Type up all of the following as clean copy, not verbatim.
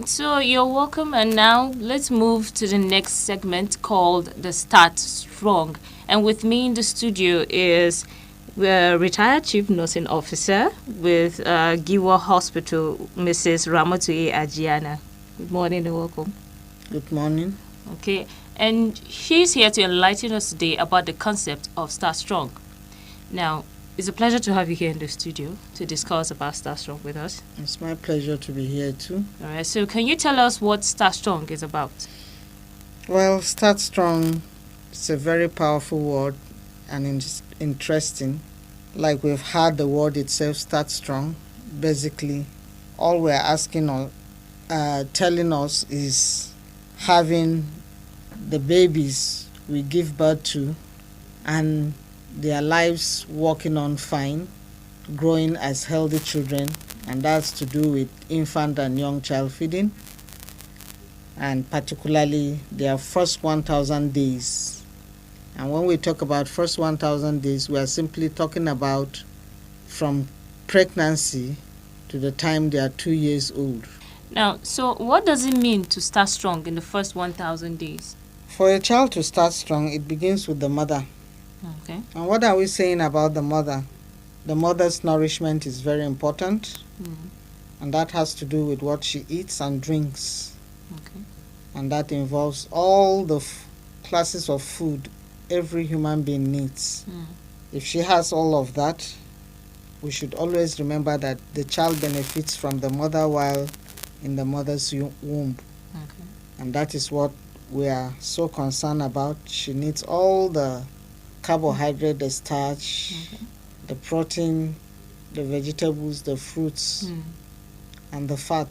So you're welcome, and now let's move to the next segment called the Start Strong. And with me in the studio is the retired chief nursing officer with Giwa Hospital, Mrs. Ramotue Ajiana. Good morning and welcome. Good morning. Okay, and she's here to enlighten us today about the concept of Start Strong. Now, it's a pleasure to have you here in the studio to discuss about Start Strong with us. It's my pleasure to be here too. All right, so can you tell us what Start Strong is about? Well, Start Strong is a very powerful word and it's interesting. Like we've heard the word itself, Start Strong. Basically, all we're asking or telling us is having the babies we give birth to and their lives working on fine, growing as healthy children, and that's to do with infant and young child feeding, and particularly their first 1,000 days. And when we talk about first 1,000 days, we are simply talking about from pregnancy to the time they are 2 years old. Now, so what does it mean to start strong in the first 1,000 days? For a child to start strong, it begins with the mother. Okay. And what are we saying about the mother? The mother's nourishment is very important, and that has to do with what she eats and drinks. Okay. And that involves all the classes of food every human being needs. If she has all of that, we should always remember that the child benefits from the mother while in the mother's womb. Okay. And that is what we are so concerned about. She needs all the carbohydrate, the starch, the protein, the vegetables, the fruits, and the fat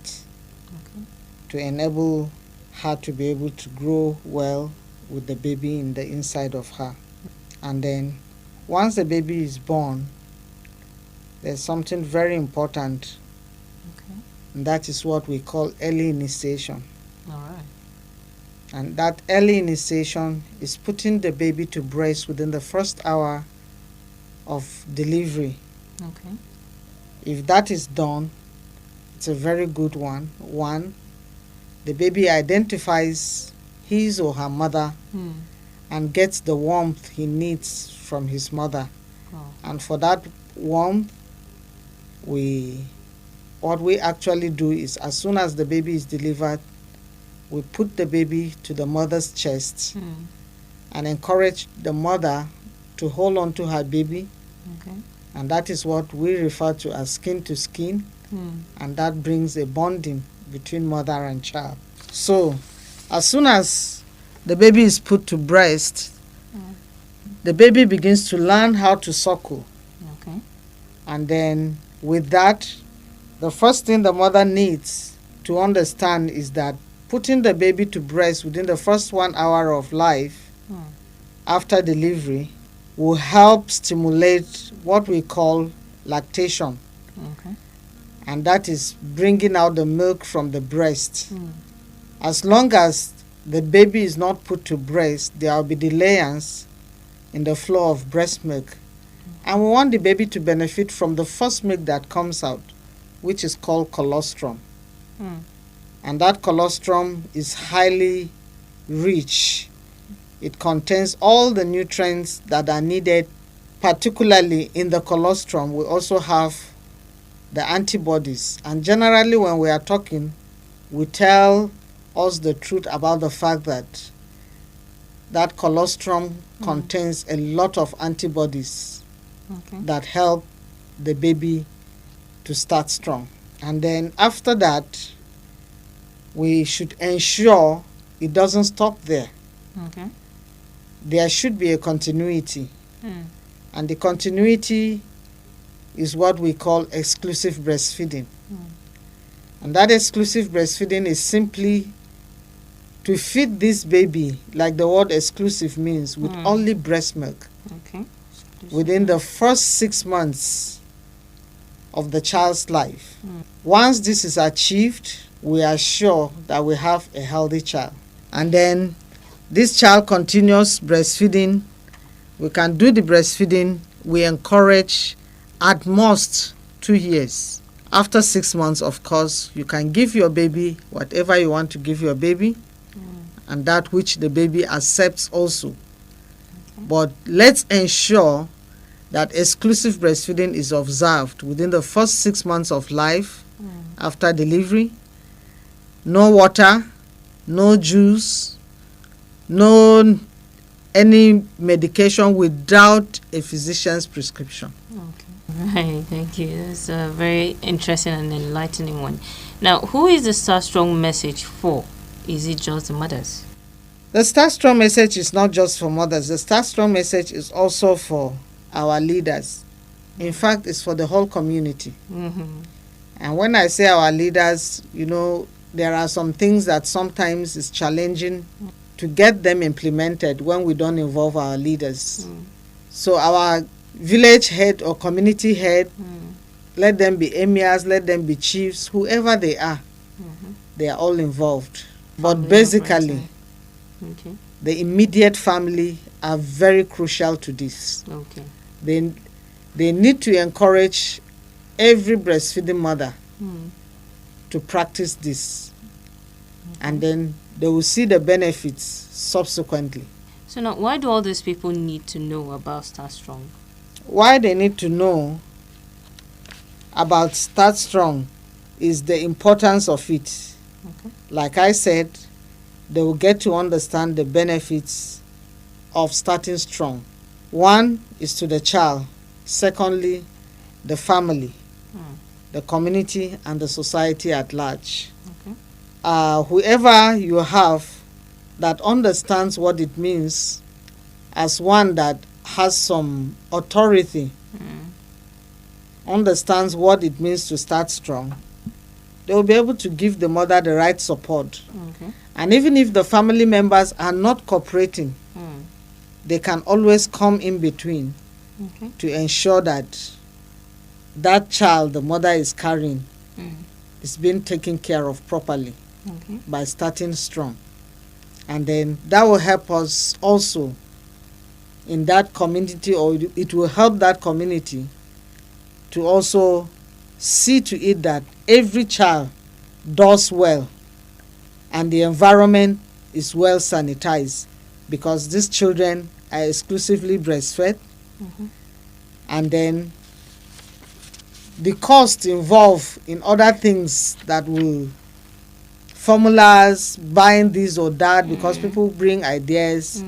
to enable her to be able to grow well with the baby in the inside of her. And then once the baby is born, there's something very important, and that is what we call early initiation. All right. And that early initiation is putting the baby to breast within the first hour of delivery. Okay. If that is done, it's a very good one. One, the baby identifies his or her mother and gets the warmth he needs from his mother. And for that warmth, what we actually do is as soon as the baby is delivered, we put the baby to the mother's chest and encourage the mother to hold on to her baby. Okay. And that is what we refer to as skin to skin. And that brings a bonding between mother and child. So, as soon as the baby is put to breast, the baby begins to learn how to suckle. Okay. And then with that, the first thing the mother needs to understand is that putting the baby to breast within the first 1 hour of life after delivery will help stimulate what we call lactation. Okay. And that is bringing out the milk from the breast. As long as the baby is not put to breast, there will be delayance in the flow of breast milk. And we want the baby to benefit from the first milk that comes out, which is called colostrum. And that colostrum is highly rich. It contains all the nutrients that are needed, particularly in the colostrum. We also have the antibodies. And generally when we are talking, we tell us the truth about the fact that that colostrum contains a lot of antibodies that help the baby to start strong. And then after that, we should ensure it doesn't stop there. Okay. There should be a continuity. And the continuity is what we call exclusive breastfeeding. And that exclusive breastfeeding is simply to feed this baby, like the word exclusive means, with only breast milk Okay. within the first 6 months of the child's life. Once this is achieved, we are sure that we have a healthy child. And then this child continues breastfeeding. We can do the breastfeeding. We encourage at most 2 years. After 6 months, of course, you can give your baby whatever you want to give your baby, and that which the baby accepts also. But let's ensure that exclusive breastfeeding is observed within the first 6 months of life after delivery. No water, no juice, no any medication without a physician's prescription. Right, thank you. It's a very interesting and enlightening one. Now, who is the Start Strong message for? Is it just the mothers? The Start Strong message is not just for mothers. The Start Strong message is also for our leaders. In fact, it's for the whole community. And when I say our leaders, there are some things that sometimes is challenging to get them implemented when we don't involve our leaders. So our village head or community head, let them be emirs, let them be chiefs, whoever they are all involved. But basically, the immediate family are very crucial to this. They need to encourage every breastfeeding mother to practice this, and then they will see the benefits subsequently. So now, why do all these people need to know about Start Strong? Why they need to know about Start Strong is the importance of it. Like I said, they will get to understand the benefits of starting strong. One is to the child. Secondly, the family, the community, and the society at large. Whoever you have that understands what it means as one that has some authority, understands what it means to start strong, they will be able to give the mother the right support. And even if the family members are not cooperating, they can always come in between to ensure that that child the mother is carrying is being taken care of properly by starting strong. And then that will help us also in that community, or it will help that community to also see to it that every child does well and the environment is well sanitized, because these children are exclusively breastfed. And then the cost involved in other things that will formulas, buying this or that, because people bring ideas,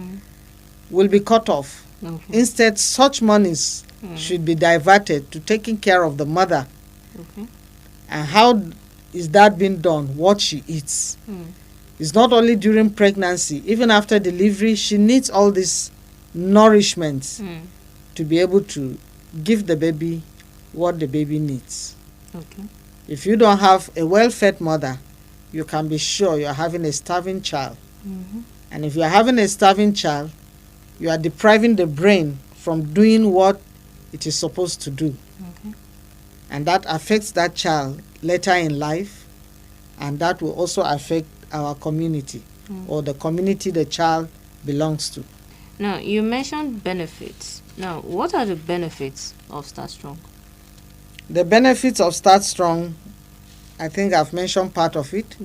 will be cut off. Instead, such monies should be diverted to taking care of the mother. And how is that being done? What she eats. It's not only during pregnancy, even after delivery, she needs all this nourishment to be able to give the baby what the baby needs. If you don't have a well-fed mother, you can be sure you're having a starving child. And if you're having a starving child, you are depriving the brain from doing what it is supposed to do. And that affects that child later in life, and that will also affect our community or the community the child belongs to. Now, you mentioned benefits. Now, what are the benefits of Start Strong? The benefits of Start Strong, I think I've mentioned part of it.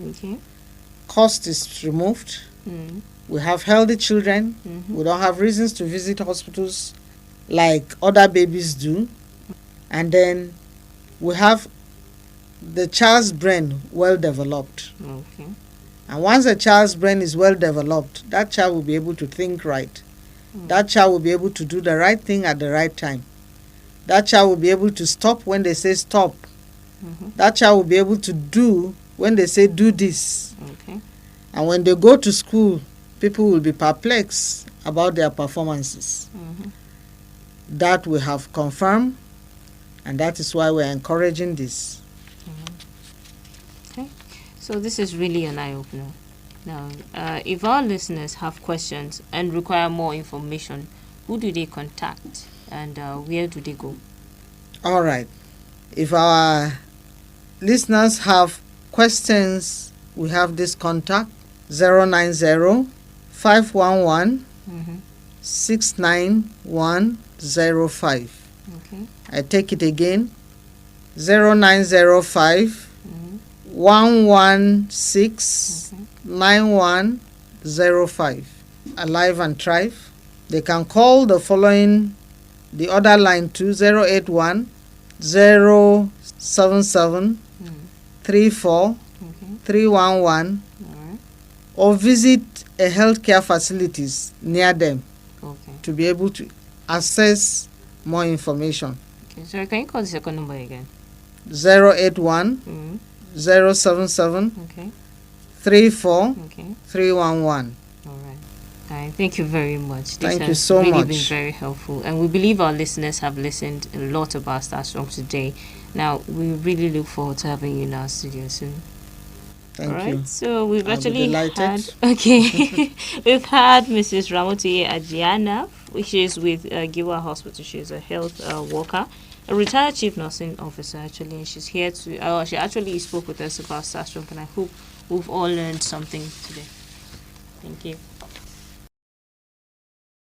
Cost is removed. We have healthy children. We don't have reasons to visit hospitals like other babies do. And then we have the child's brain well developed. And once a child's brain is well developed, that child will be able to think right. That child will be able to do the right thing at the right time. That child will be able to stop when they say stop. That child will be able to do when they say do this. And when they go to school, people will be perplexed about their performances. That we have confirmed, and that is why we're encouraging this. So this is really an eye-opener. Now, if our listeners have questions and require more information, who do they contact, and where do they go? All right. If our listeners have questions, we have this contact, 090-511-69105. I take it again, 0905 116 9105. Alive and Thrive. They can call the other line to 081 077 34 311, or visit a healthcare facilities near them to be able to access more information. Okay, so can you call the second number again? 081 077 34 311. All right. Thank you very much. Thank you so much. This has really been very helpful, and we believe our listeners have listened a lot about Start Strong today. Now, we really look forward to having you in our studio soon. Thank you. So we've I'll actually be had delighted. we've had Mrs. Ramoti Adjiana, which is with Giwa Hospital. She's a health worker, a retired chief nursing officer actually, and she's here to. She actually spoke with us about Start Strong, and I hope we've all learned something today. Thank you.